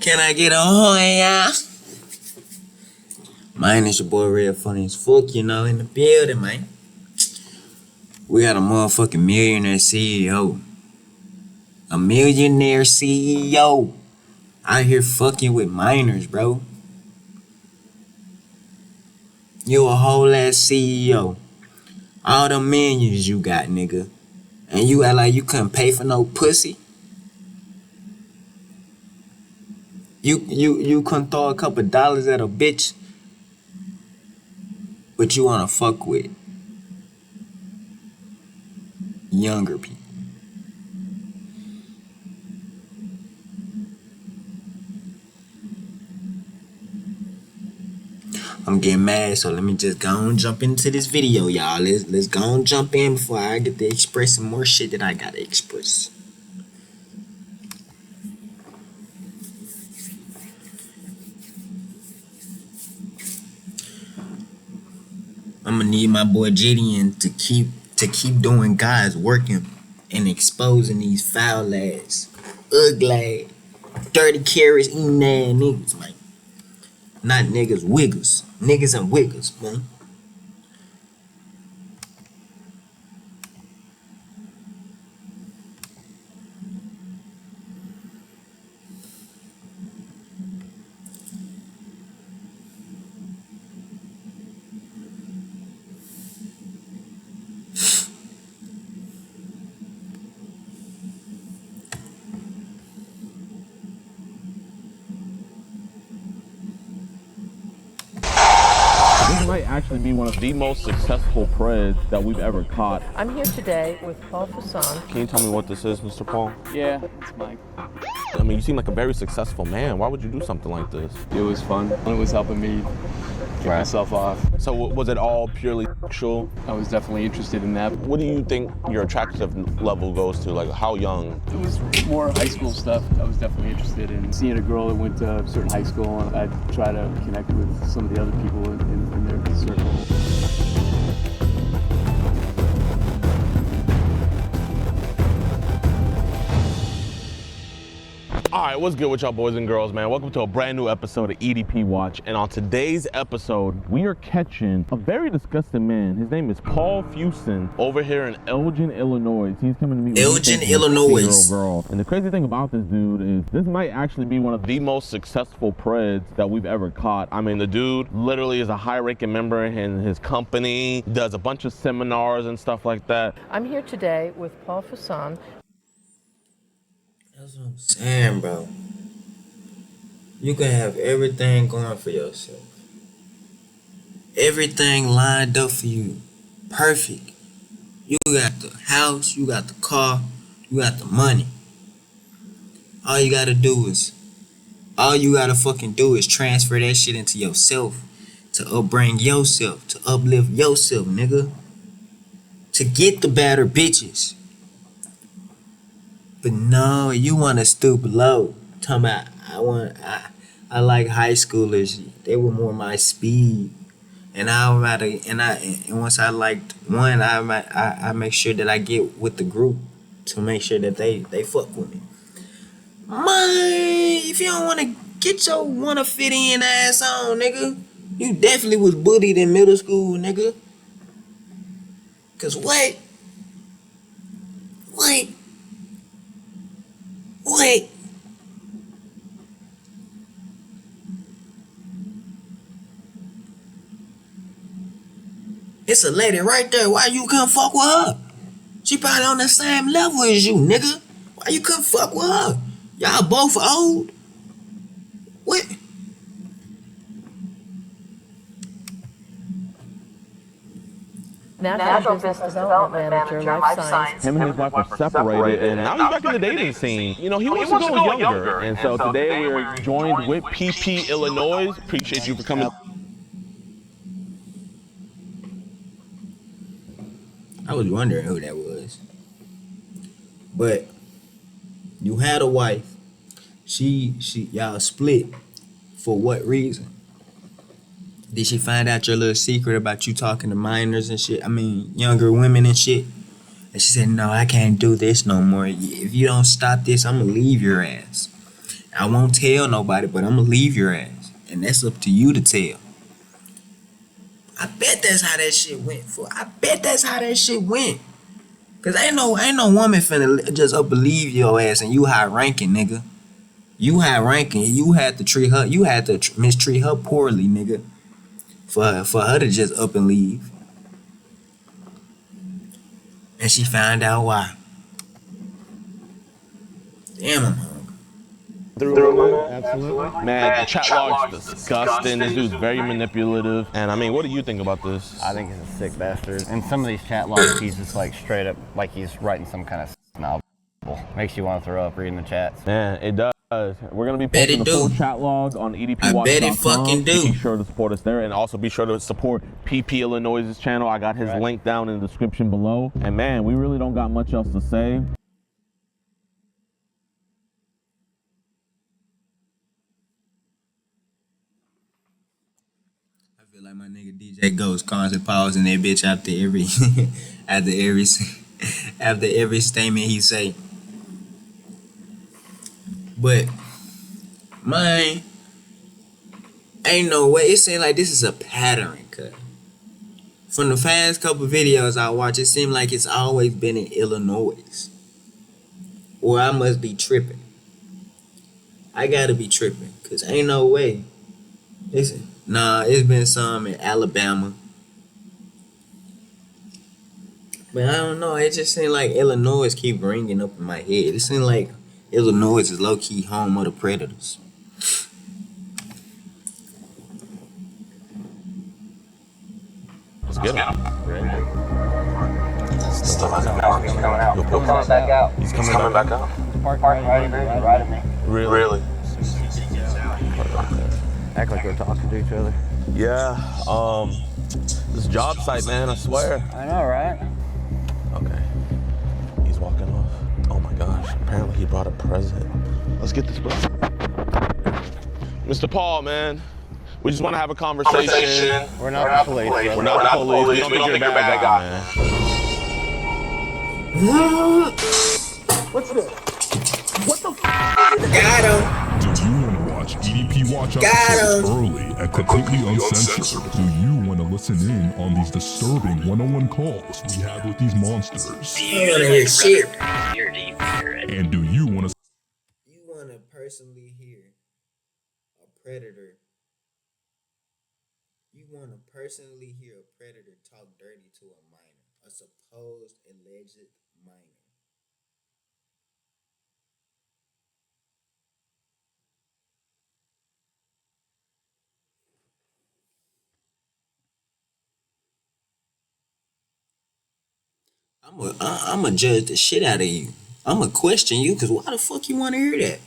Can I get a horn, y'all? Mine is your boy Rell Funny as fuck, in the building, man. We got a motherfucking millionaire CEO. A millionaire CEO out here fucking with minors, bro. You a whole ass CEO. All the millions you got, nigga. And you act like you couldn't pay for no pussy? You couldn't throw a couple dollars at a bitch, but you wanna fuck with younger people. I'm getting mad, so let me just go and jump into this video, y'all. Let's go and jump in before I get to express some more shit that I gotta express. I'm gonna need my boy Gideon to keep doing God's working and exposing these foul ass, ugly, dirty carrots eating ass niggas, man. Not niggas, wiggers. Niggas and wiggers, man. This might actually be one of the most successful preds that we've ever caught. I'm here today with Paul Fasson. Can you tell me what this is, Mr. Paul? Yeah, it's Mike. I mean, you seem like a very successful man. Why would you do something like this? It was fun. It was helping me get myself off. So was it all purely sexual? I was definitely interested in that. What do you think your attractive level goes to? Like, how young? It was more high school stuff. I was definitely interested in seeing a girl that went to a certain high school, and I'd try to connect with some of the other people in their circle. All right, what's good with y'all boys and girls, man? Welcome to a brand new episode of EDP Watch. And on today's episode, we are catching a very disgusting man. His name is Paul Fasson over here in Elgin, Illinois. He's coming to meet Elgin, with Illinois. a girl. And the crazy thing about this dude is this might actually be one of the most successful preds that we've ever caught. I mean, the dude literally is a high-ranking member in his company, does a bunch of seminars and stuff like that. I'm here today with Paul Fasson. That's what I'm saying, bro. You can have everything going for yourself. Everything lined up for you. Perfect. You got the house, you got the car, you got the money. All you gotta fucking do is transfer that shit into yourself. To upbring yourself. To uplift yourself, nigga. To get the better bitches. But no, you want to stoop low. Talking about I like high schoolers. They were more my speed. And once I liked one, I make sure that I get with the group to make sure that they fuck with me. Man, if you don't want to get your wanna fit in ass on, nigga, you definitely was bullied in middle school, nigga. Cause wait. It's a lady right there. Why you couldn't fuck with her? She probably on the same level as you, nigga. Why you couldn't fuck with her? Y'all both old. What? National Business Development Manager, Life Science. Him and his wife are separated, and now he's back in the dating scene. You know, he wants to go younger. And so today we're joined with PP Illinois. Appreciate you for coming. I was wondering who that was. But you had a wife. Y'all split. For what reason? Did she find out your little secret about you talking to minors and shit? I mean, younger women and shit? And she said, no, I can't do this no more. If you don't stop this, I'm gonna leave your ass. I won't tell nobody, but I'm gonna leave your ass. And that's up to you to tell. I bet that's how that shit went for. I bet that's how that shit went. Cause ain't no woman finna just up believe your ass and you high ranking, nigga. You high ranking. You had to treat her. You had to mistreat her poorly, nigga. For her to just up and leave. And she found out why. Damn, I'm hungry. Absolutely. Man, the chat log's disgusting. This dude's very manipulative. And I mean, what do you think about this? I think he's a sick bastard. And some of these chat logs, he's just like straight up, like he's writing some kind of novel. Makes you want to throw up reading the chats. Man, it does. We're going to be posting the full chat log on EDPWatch.com. I bet it fucking do. Be sure to support us there. And also be sure to support PP Illinois' channel. I got his link down in the description below. And man, we really don't got much else to say. Like my nigga DJ Ghost constantly pausing that bitch after every statement he say. But man, ain't no way. It seems like this is a pattern, cuz. From the past couple videos I watch, it seems like it's always been in Illinois. Or I must be tripping. I gotta be tripping, cause ain't no way. Listen. Nah, it's been some in Alabama. But I don't know. It just seems like Illinois keep ringing up in my head. It seems like Illinois is low-key home of the Predators. Let's get him. He's coming out. He's coming back out. He's coming back out? Park right at me. Really? Act like we're talking to each other. Yeah, this job site, man, I swear. I know, right? Okay, he's walking off. Oh my gosh, apparently he brought a present. Let's get this present. Mr. Paul, man, we just want to have a conversation. We're not the police. We're not the police. We don't think you're a bad guy, man. What's this? What the f***? Got him. Do you want to watch EDP Watch episodes early and completely uncensored? Do you want to listen in on these disturbing one-on-one calls we have with these monsters? You want to hear shit. And do you want to... You want to personally hear a predator. You want to personally hear a predator talk dirty to a minor, a supposed alleged minor. I'm gonna judge the shit out of you. I'm gonna question you, cause why the fuck you want to hear that?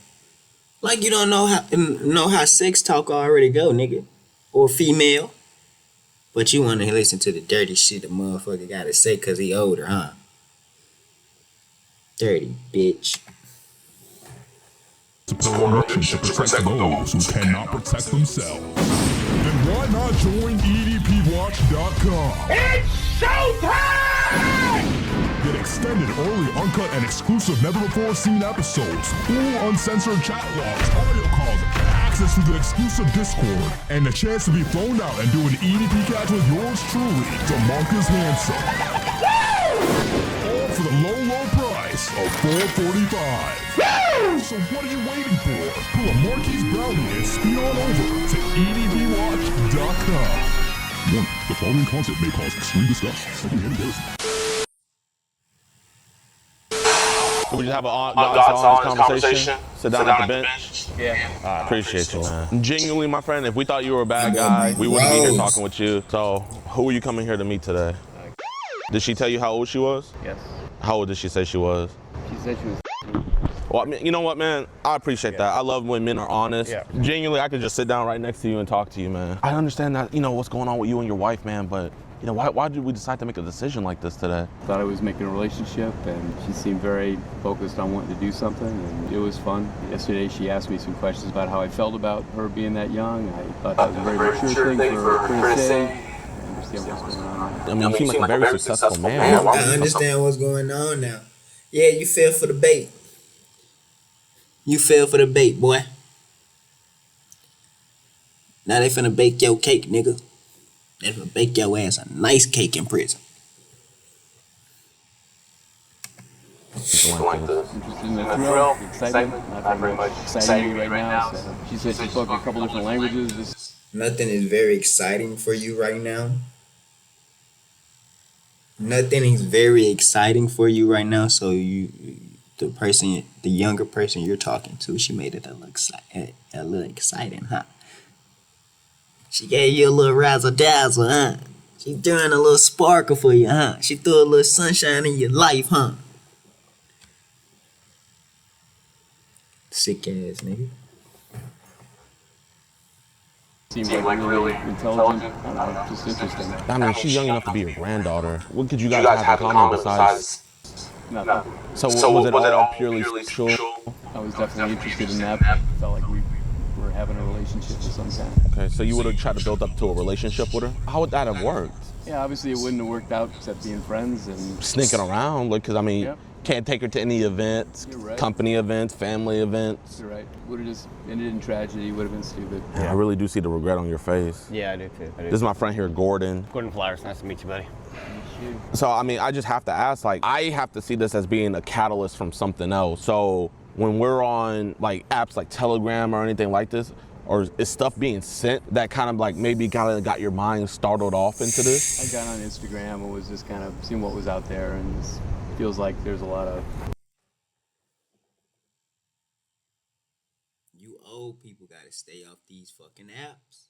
Like you don't know how sex talk already go, nigga, or female. But you want to listen to the dirty shit the motherfucker gotta say, cause he older, huh? Dirty bitch. support our mission to protect those who cannot protect themselves? Then why not join EDPWatch.com? It's showtime! Get extended, early, uncut, and exclusive never-before-seen episodes, full uncensored chat logs, audio calls, access to the exclusive Discord, and the chance to be flown out and do an EDP catch with yours truly, DeMarcus Hanson. All for the low, low price of $4.45. So what are you waiting for? Pull a Marquise Brownie and speed on over to EDPWatch.com. Warning, the following content may cause extreme disgust, secondhand embarrassment. We just have an honest conversation. Sit down at the bench. Yeah. I appreciate you, man. Genuinely, my friend, if we thought you were a bad guy, we wouldn't be here talking with you. So, who are you coming here to meet today? Did she tell you how old she was? Yes. How old did she say she was? She said she was. Well, I mean, you know what, man? I appreciate that. I love when men are honest. Yeah. Genuinely, I could just sit down right next to you and talk to you, man. I understand that, what's going on with you and your wife, man, but why did we decide to make a decision like this today? Thought I was making a relationship, and she seemed very focused on wanting to do something, and it was fun. Yesterday, she asked me some questions about how I felt about her being that young. I thought that was a very mature thing for her to say. I understand what's going on. I mean, you seem like a very successful man. I understand what's going on now. Yeah, you fell for the bait. You fell for the bait, boy. Now they finna bake your cake, nigga. They finna bake your ass a nice cake in prison. Interested in the thrill, the excitement, not very much exciting me right now. So she said she spoke a couple different languages. Nothing is very exciting for you right now. Nothing is very exciting for you right now. So the younger person you're talking to, she made it a little exciting, huh? She gave you a little razzle dazzle, huh? She throwing a little sparkle for you, huh? She threw a little sunshine in your life, huh? Sick ass nigga. Seemed like really intelligent. I don't know, just interesting. I mean, she's young enough to be your granddaughter. What could you guys have in common besides? Nothing. So was it all purely sexual? I was definitely interested in that. Felt like we were having a relationship of some kind. Okay, so you would have tried to build up to a relationship with her? How would that have worked? Yeah, obviously it wouldn't have worked out except being friends and Sneaking around, like, because I mean, Yep. can't take her to any events, You're right. company events, family events. You're right. Would have just ended in tragedy. Would have been stupid. Man, I really do see the regret on your face. Yeah, I do too. This is my friend here, Gordon. Gordon Flowers, nice to meet you, buddy. So, I mean, I just have to ask, like, I have to see this as being a catalyst from something else. So, when we're on, like, apps like Telegram or anything like this, or is stuff being sent that kind of, like, maybe kind of got your mind startled off into this? I got on Instagram and was just kind of seeing what was out there, and it feels like there's a lot of. You old people gotta stay off these fucking apps.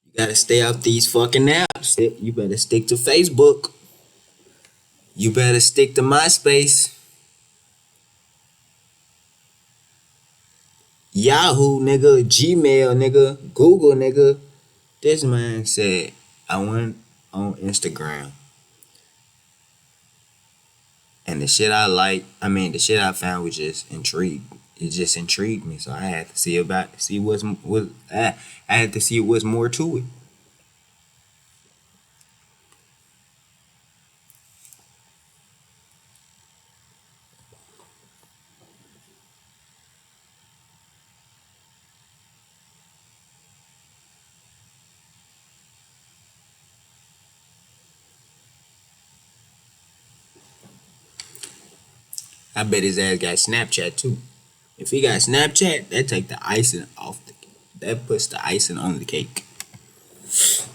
You gotta stay off these fucking apps. You better stick to Facebook. You better stick to MySpace. Yahoo, nigga. Gmail, nigga. Google, nigga. This man said, I went on Instagram. And the shit the shit I found was just intrigued. It just intrigued me, so I had to see I had to see what's more to it. I bet his ass got Snapchat too. If he got Snapchat, that take the icing off that puts the icing on the cake. So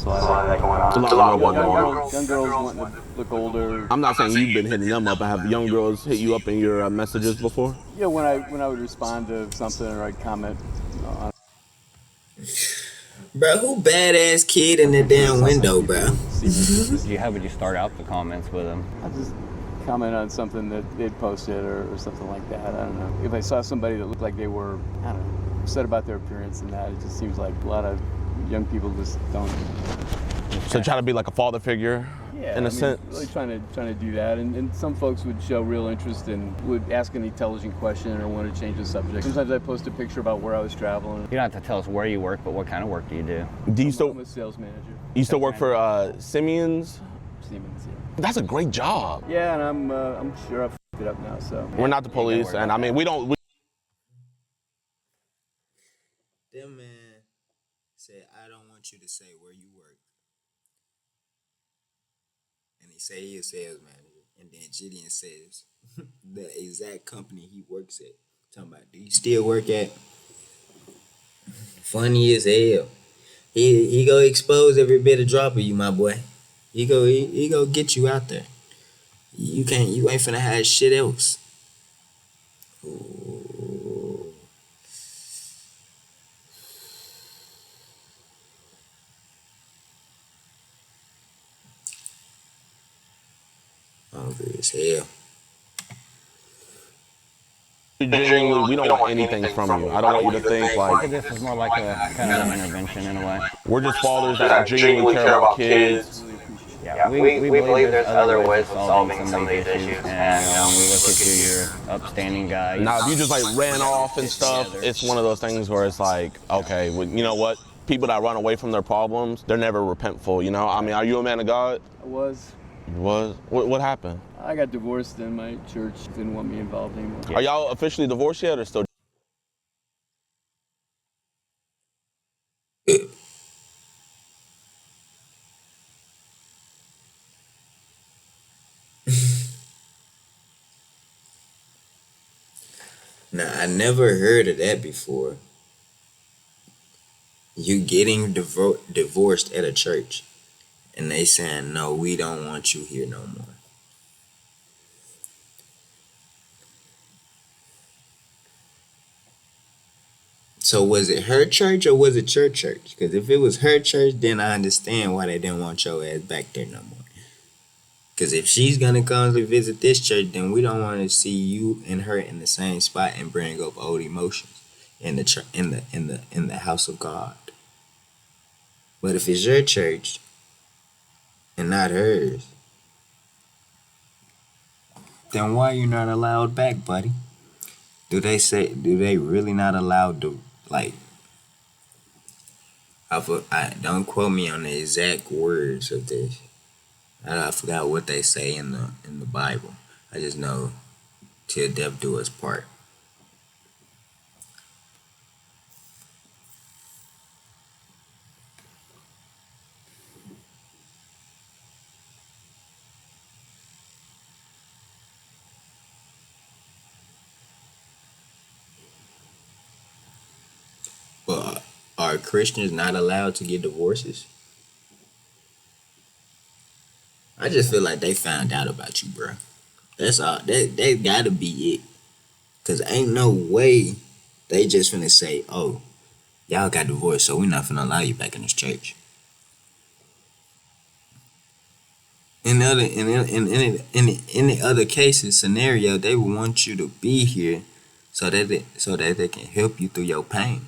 I like that going on. It's a lot going on. Young girls wanting to look older. I'm not saying you've been hitting them up. I have young girls hit you up in your messages before. Yeah, when I would respond to something or I'd comment on. Bro, who badass kid in the damn window, bro? How would you start out the comments with them? I just comment on something that they'd posted or something like that. I don't know. If I saw somebody that looked like they were, I don't know, upset about their appearance and that, it just seems like a lot of young people just don't. So try to be like a father figure, in a sense. Really trying to do that, and some folks would show real interest and would ask an intelligent question or want to change the subject. Sometimes I post a picture about where I was traveling. You don't have to tell us where you work, but what kind of work do you do? I'm a sales manager. You still work for Simeon's? Siemens, yeah. That's a great job. Yeah, and I'm sure I've f***ed it up now. So We're not the police, and I mean we don't. That man said, I don't want you to say where you work. And he said he a sales manager. And then Gideon says the exact company he works at. Talking about, do you still work at? Funny as hell. He go expose every bit of drop of you, my boy. He go get you out there. You ain't finna have shit else. Ooh. Hungry as hell. Genuinely, we don't want anything from you. I don't want you to think I like think this is more like a kind of an intervention in a way. we're just fathers that genuinely care about kids. Yeah, we believe there's other ways of solving some of these issues, and we look at you, you're an upstanding guy. Now, if you just like ran off and stuff, it's one of those things where it's like, okay, well, you know what? People that run away from their problems, they're never repentful, you know? I mean, are you a man of God? I was. You was? What happened? I got divorced and my church didn't want me involved anymore. Are y'all officially divorced yet or still? Now, I never heard of that before. You getting divorced at a church, and they saying, no, we don't want you here no more. So was it her church or was it your church? Because if it was her church, then I understand why they didn't want your ass back there no more. Because if she's gonna come to visit this church, then we don't want to see you and her in the same spot and bring up old emotions in the in the house of God. But if it's your church and not hers, then why you not allowed back, buddy? Do they really not allowed to, like, I don't quote me on the exact words of this. I forgot what they say in the Bible. I just know till death do us part. But are Christians not allowed to get divorces? I just feel like they found out about you, bro. That's all. They gotta be it. Cause ain't no way they just finna say, "Oh, y'all got divorced, so we not finna allow you back in this church." In the other cases scenario, they would want you to be here so that they can help you through your pain.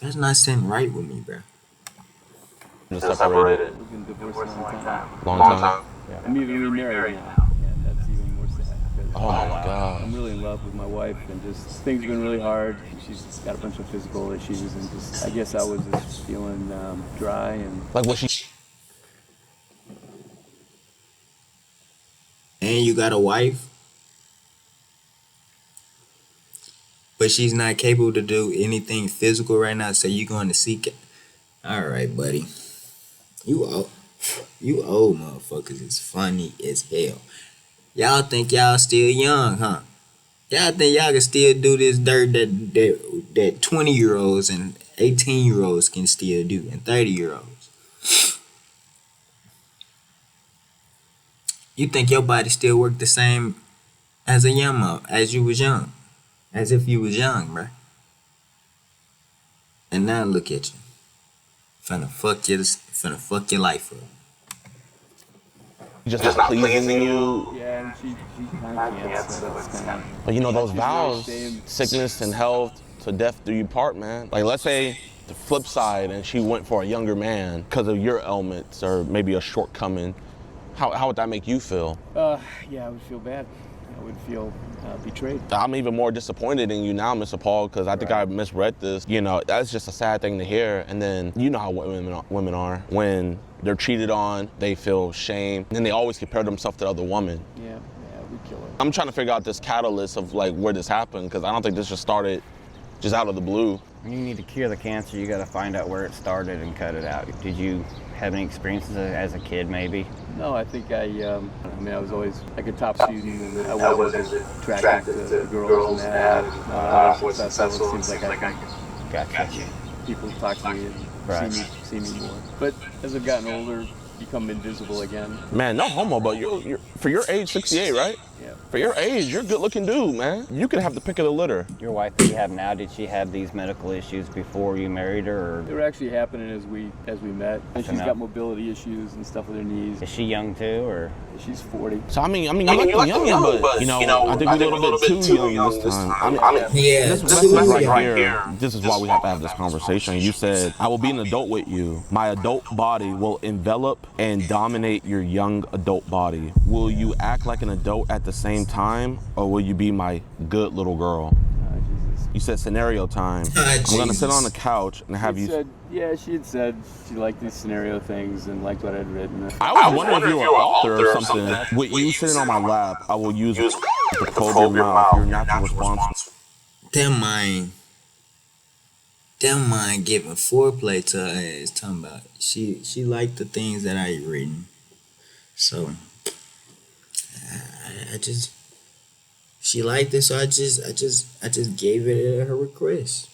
That's not sitting right with me, bro. Just separated. We've been divorced a long time. Long time. Yeah. I'm even remarried now, and that's even more sad. Because Oh my God. I'm really in love with my wife, and just things have been really hard. She's got a bunch of physical issues, and just I guess I was just feeling dry and. Like what she. And you got a wife, but she's not capable to do anything physical right now, so you going to seek it. All right, buddy. You old motherfuckers is funny as hell. Y'all think y'all still young, huh? Y'all think y'all can still do this dirt that 20-year-olds and 18-year-olds can still do, and 30-year-olds. You think your body still work the same as as you was young, as if you was young, bruh. And now look at you, finna fuck your life up. Just not pleasing you. Yeah, and she kind of can't, so it's kind of. But you know those vows, staying- sickness and health to death do you part, man. Like let's say the flip side and she went for a younger man because of your ailments or maybe a shortcoming. How would that make you feel? Yeah, I would feel bad. I would feel betrayed. I'm even more disappointed in you now, Mr. Paul, because I think I misread this. You know, that's just a sad thing to hear. And then you know how women are. When they're cheated on, they feel shame. And then they always compare themselves to other women. Yeah, we kill her. I'm trying to figure out this catalyst of like where this happened, because I don't think this just started just out of the blue. When you need to cure the cancer, you got to find out where it started and cut it out. Did you have any experiences as a kid, maybe? No, I think I was always like a top student, and I wasn't attracted to girls and that. I was successful. It seems like I can. Gotcha. People talk to me and Right. see me more. But as I've gotten older, become invisible again. Man, no homo, but you're for your age, 68, right? Yeah. For your age, you're a good-looking dude, man. You could have the pick of the litter. Your wife that you have now, did she have these medical issues before you married her, or They were actually happening as we met, and she's enough. got mobility issues and stuff with her knees. is she young too, or? She's 40. So I mean, you're like young, but you know, I think we're a little bit too young this time. Yeah, This is right here. This is why we have to have this conversation. You said, I will be an adult with you. My adult body will envelop and dominate your young adult body. Will you act like an adult at the same time, or will you be my good little girl? Jesus. You said scenario time. I'm gonna sit on the couch and have you. She had said she liked these scenario things and liked what I'd written. I was wondering if you were an author or something. With you sitting on my lap, I will use to probe your mouth. Your natural response. Them mind giving foreplay to her ass, talking about she liked the things that I written. So I just she liked it, so I just gave it at her request.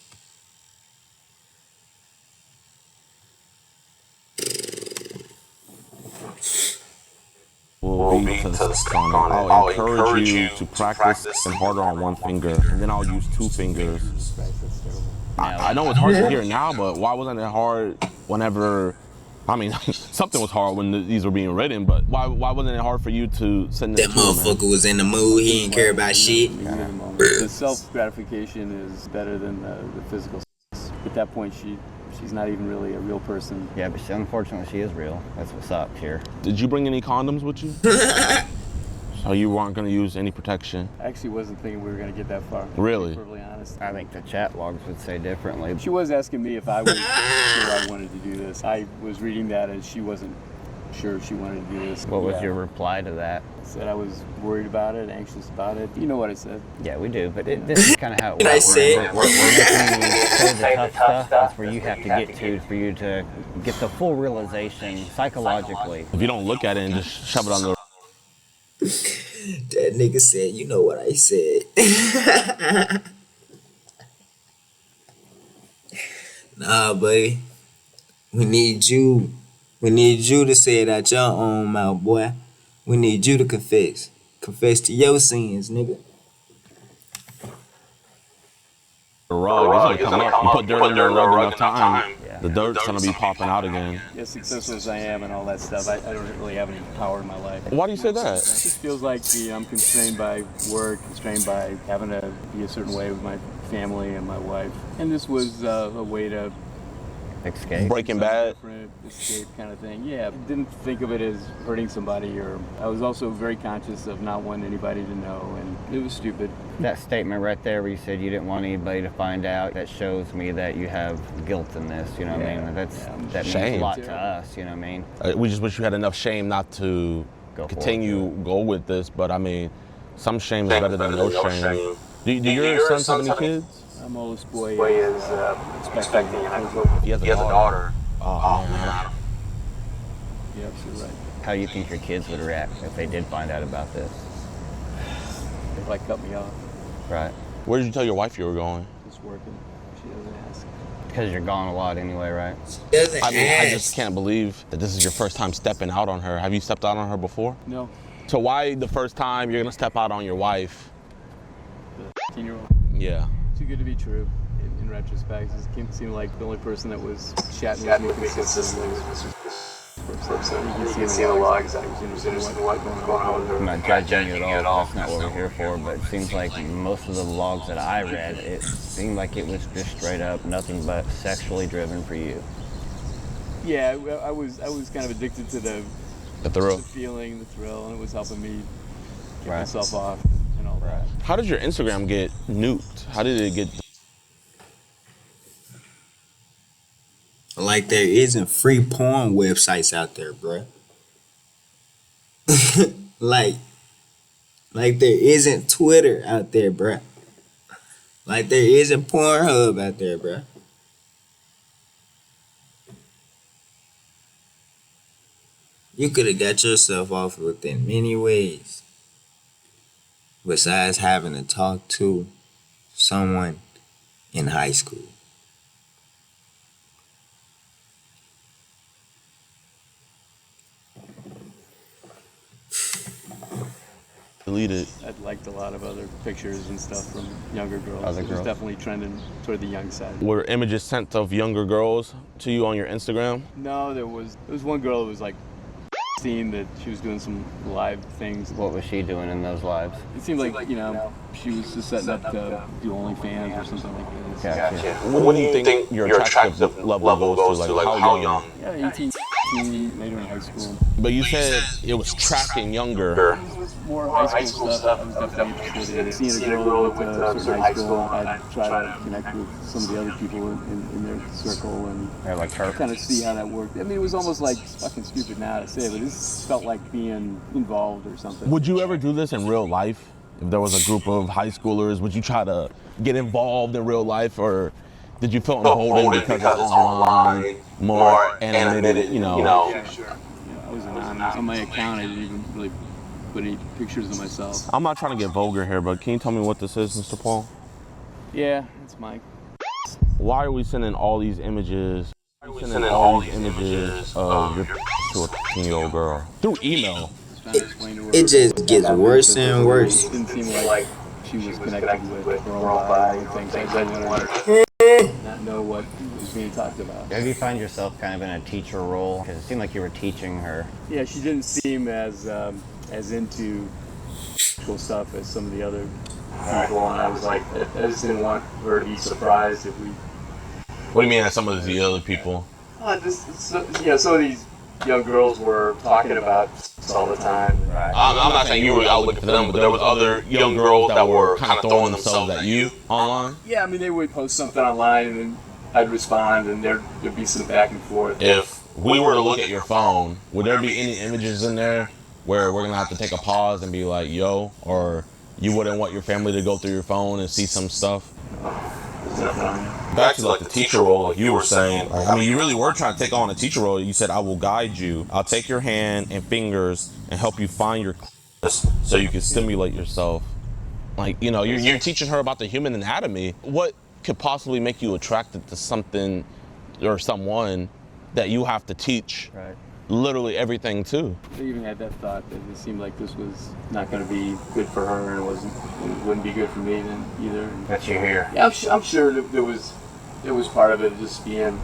Will be to the stick on it. I'll encourage you to practice and harder on one finger, and then I'll use two fingers. I know it's hard to hear now, but why wasn't it hard whenever? I mean, something was hard when these were being written, but why wasn't it hard for you to send it That to him? motherfucker was in the mood. He didn't care about shit. The self-gratification is better than the physical. At that point, she's not even really a real person. Yeah, but unfortunately she is real. That's what sucks here. Did you bring any condoms with you? So you weren't going to use any protection? I actually wasn't thinking we were going to get that far. Really? To be perfectly honest. I think the chat logs would say differently. She was asking me if I was sure I wanted to do this. I was reading that as she wasn't sure she wanted to do this. What was your reply to that? I said I was worried about it, anxious about it. You know what I said. Yeah, we do, but this is kind of how it I works. said? We're making you say the tough stuff. That's where you have to get to for you to get the full realization psychologically. If you don't look at it and just shove it under. That nigga said, you know what I said. Nah, buddy. We need you. We need you to say it out your own mouth, boy. We need you to confess. Confess to your sins, nigga. The rug, it's gonna come up. You put dirt under a rug enough time, Yeah. the dirt's gonna be popping out again. As successful as I am and all that stuff, I don't really have any power in my life. Why do you say that? It just feels like I'm constrained by work, constrained by having to be a certain way with my family and my wife. And this was a way to Escape. Breaking Bad. different escape kind of thing. Yeah, didn't think of it as hurting somebody, or I was also very conscious of not wanting anybody to know, and it was stupid. That statement right there where you said you didn't want anybody to find out, that shows me that you have guilt in this, you know what I mean? That means a Shame. lot to us, you know what I mean? We just wish you had enough shame not to go with this, but I mean, some shame is better than no shame. Do your sons have any kids? My oldest boy is expecting, He has a daughter. Oh, man. You're absolutely right. How do you think your kids would react if they did find out about this? They'd like cut me off. Right? Where did you tell your wife you were going? Just working. She doesn't ask. Because you're gone a lot anyway, right? Doesn't I mean, I ask. just can't believe that this is your first time stepping out on her. Have you stepped out on her before? No. So why the first time you're gonna step out on your wife? The 18-year-old. Yeah. Too good to be true. In retrospect, it seemed like the only person that was chatting with me consistently was You can see the logs. I was interested in what's going on with her. I'm not judging you at all. That's not what we're here for. But it seems like most of the logs that I read, it seemed like it was just straight up nothing but sexually driven for you. Yeah, I was kind of addicted to the thrill. the feeling, the thrill, and it was helping me get Right. myself off and all that. How did your Instagram get nuked? How did it get? Like there isn't free porn websites out there, bruh. like there isn't Twitter out there, bruh. Like there isn't Pornhub out there, bruh. You could have got yourself off within many ways. Besides having to talk to someone in high school. Deleted. I'd liked a lot of other pictures and stuff from younger girls. Other It was girls. definitely trending toward the young side. Were images sent of younger girls to you on your Instagram? No, there was one girl that was like seeing that she was doing some live things. What was she doing in those lives? It seemed like, she was just setting up to do OnlyFans or something like this. Gotcha. What do you think your attractive level goes to? Like how young? Yeah, 18, later in high school. But you said it was tracking younger. This was more high school stuff. I was definitely interested in seeing a girl that went to a certain high school. I'd try to connect with some of the other people in their circle and Yeah, like her. kind of see how that worked. I mean, it was almost like fucking stupid now to say, but this felt like being involved or something. Would you ever do this in real life? If there was a group of high schoolers, would you try to get involved in real life, or did you feel emboldened because it's online, more animated, Yeah, sure. I was anonymous on my account. I didn't even really put any pictures of myself. I'm not trying to get vulgar here, but can you tell me what this is, Mr. Paul? Yeah, it's Mike. Why are we sending all these images? Of your to a 15-year-old girl through email? It just gets worse and worse. It didn't seem like she was connected with her own body and things. I didn't not know what was being talked about. Have you find yourself kind of in a teacher role? Because it seemed like you were teaching her. Yeah, she didn't seem as into cool stuff as some of the other people, and I was like, I just didn't want her to be surprised if we. What do you mean as some of the other people? Some of these young girls were talking about sex all the time. Right. I'm not saying you were out looking for them, but there was other young girls that were kind of throwing themselves at you online? Yeah, I mean, they would post something online, and then I'd respond, and there'd be some back and forth. If we were to look at your phone, would there be any images in there where we're going to have to take a pause and be like, yo, or you wouldn't want your family to go through your phone and see some stuff? Back to like the teacher role, like you were saying. I mean, you really were trying to take on a teacher role. You said, I will guide you. I'll take your hand and fingers and help you find your clitoris so you can stimulate yourself. Like, you know, you're teaching her about the human anatomy. What could possibly make you attracted to something or someone that you have to teach literally everything to? They even had that thought that it seemed like this was not going to be good for her, and it wouldn't be good for me then either. That you hear. Yeah, I'm sure that it was part of it, just being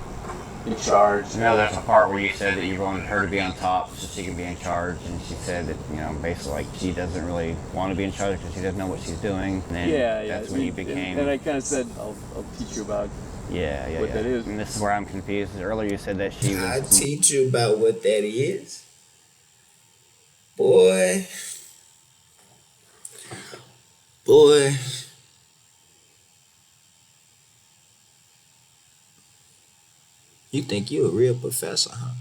in charge. You know, there's a part where you said that you wanted her to be on top so she could be in charge, and she said that, you know, basically like she doesn't really want to be in charge because she doesn't know what she's doing. And then that's when you became. And I kind of said, I'll teach you about what that is. And this is where I'm confused. Earlier you said that she was. I teach you about what that is. Boy. You think you a real professor, huh?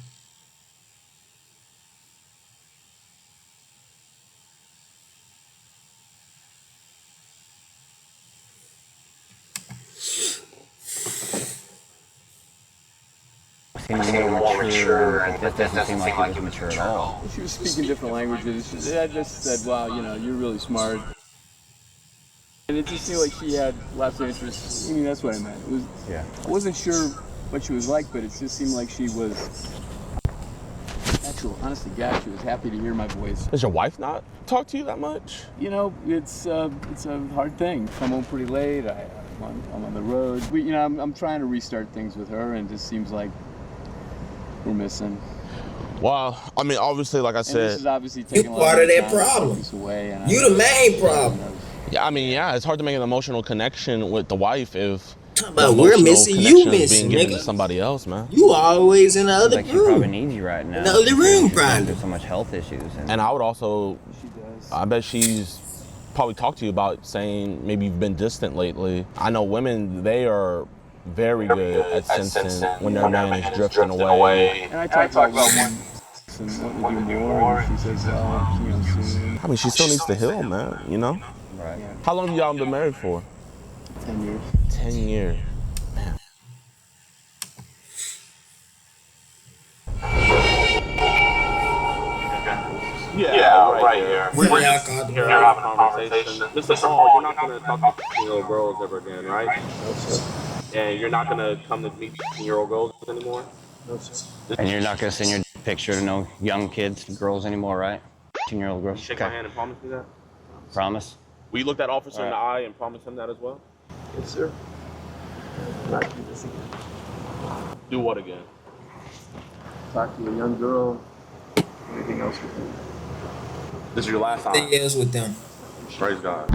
Seems a little more mature, and this doesn't seem like he was mature at all. She was speaking different languages. I just said, wow, you know, you're really smart. And it just seemed like she had lots of interest. I mean, that's what I meant. I wasn't sure what she was like, but it just seemed like she was actual. Honest to God, she was happy to hear my voice. Does your wife not talk to you that much? You know, it's a hard thing. I'm home pretty late. I'm on the road. I'm trying to restart things with her, and it just seems like we're missing. Well, I mean, obviously, like I said, this is obviously taking you part of that problem. You the main problem. Yeah, I mean, yeah, it's hard to make an emotional connection with the wife if but we're missing you missing, being given nigga. to somebody else, man. You always in the other Like she room. probably needs you right now. In the other room, She's going probably. through so much health issues. And I would also, She does. I bet she's probably talked to you about saying maybe you've been distant lately. I know women, they are very good at sensing when their man is drifting away. And I talked about one and wanting to do more, and she says, well, you know, soon. I mean, she still needs to heal, man, you know? Right. How long have y'all been married for? 10 years. 10 years. Man. Yeah, right here. We're y'all You're having a conversation. Mr. Paul, you're not going to talk to 15-year-old girls ever again, right? No, sir. And you're not going to come to meet 15-year-old girls anymore? No, sir. And you're not going to send your picture to no young kids, girls anymore, right? 15-year-old girls. Shake my hand and promise me that? Promise? Will you look that officer in the eye and promise him that as well? Yes, sir. Not do this again. Do what again? Talk to a young girl. Anything else with you? This is your last time. Anything else with them? Praise God.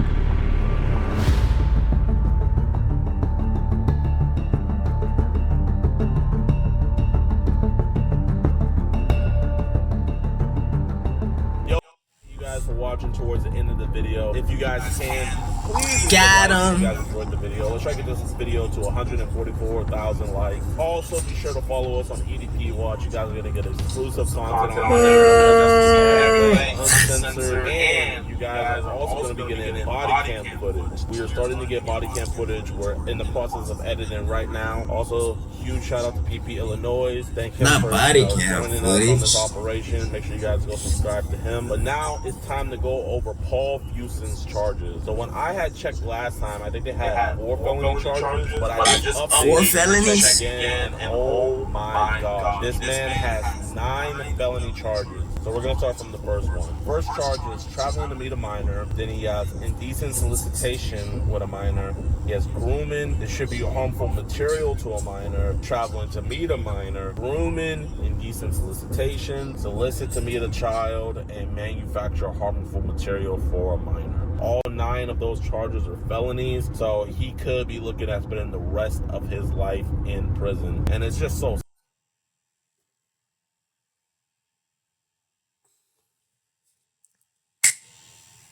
Yo, you guys for watching towards the end of the video. If you guys can, Please Got like if you him. guys enjoyed the video. Let's try to get this video to 144,000 likes. Also, be sure to follow us on EDP Watch. You guys are gonna get exclusive content on there, uncensored, and you guys are also gonna be getting body cam footage. We are starting to get body cam footage. We're in the process of editing right now. Also, huge shout out to PP Illinois. Thank him Not for body cam joining us on this footage. operation. Make sure you guys go subscribe to him. But now it's time to go over Paul Fuson's charges. So when I had checked last time, I think they had 4 felony charges, but I just updated 4 felonies? again, and oh my gosh, this man has 9 felony charges. So we're gonna start from the first one. First charge is traveling to meet a minor. Then he has indecent solicitation with a minor. He has grooming, distribute harmful material to a minor, traveling to meet a minor, grooming, indecent solicitation, solicit to meet a child, and manufacture harmful material for a minor. All 9 of those charges are felonies, so he could be looking at spending the rest of his life in prison. And it's just so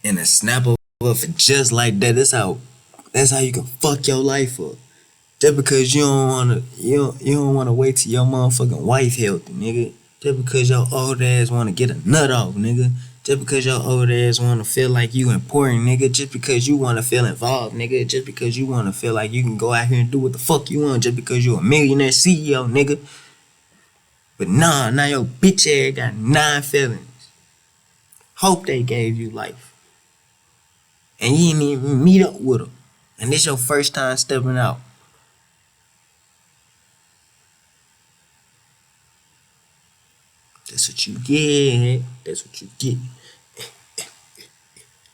In a snap of just like that. That's how you can fuck your life up. Just because you don't wanna wait till your motherfucking wife healthy, nigga. Just because your old ass wanna get a nut off, nigga. Just because your old ass wanna feel like you important, nigga. Just because you wanna feel involved, nigga. Just because you wanna feel like you can go out here and do what the fuck you want. Just because you a millionaire CEO, nigga. But nah, now your bitch ass got 9 felonies. Hope they gave you life. And you didn't even meet up with them. And this your first time stepping out. That's what you get. That's what you get.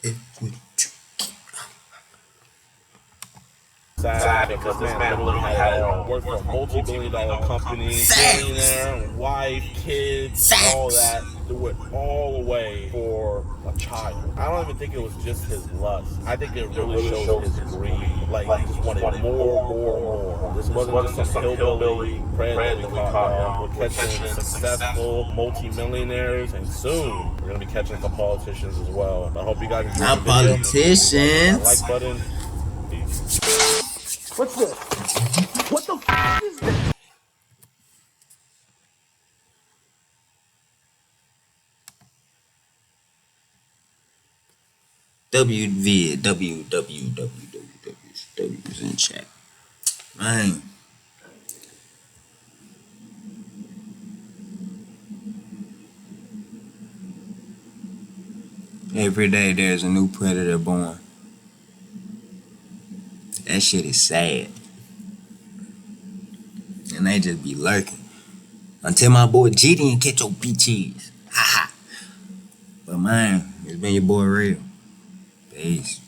That's what you sad because this man literally had worked for a multi-billion-dollar company, millionaire, wife, kids, all that. Do it all away for a child. I don't even think it was just his lust. I think it really shows his greed. Like he just wanted more. This wasn't just some hillbilly praying that we caught him. We're catching successful multi-millionaires, and soon we're gonna be catching some politicians as well. I hope you guys enjoy Not the video. politicians. Like button. Peace. What's this? What the f is this? W's in chat. Man. Every day there's a new predator born. That shit is sad. And they just be lurking. Until my boy G didn't catch your bitches. Haha. But man, it's been your boy Rell. Peace.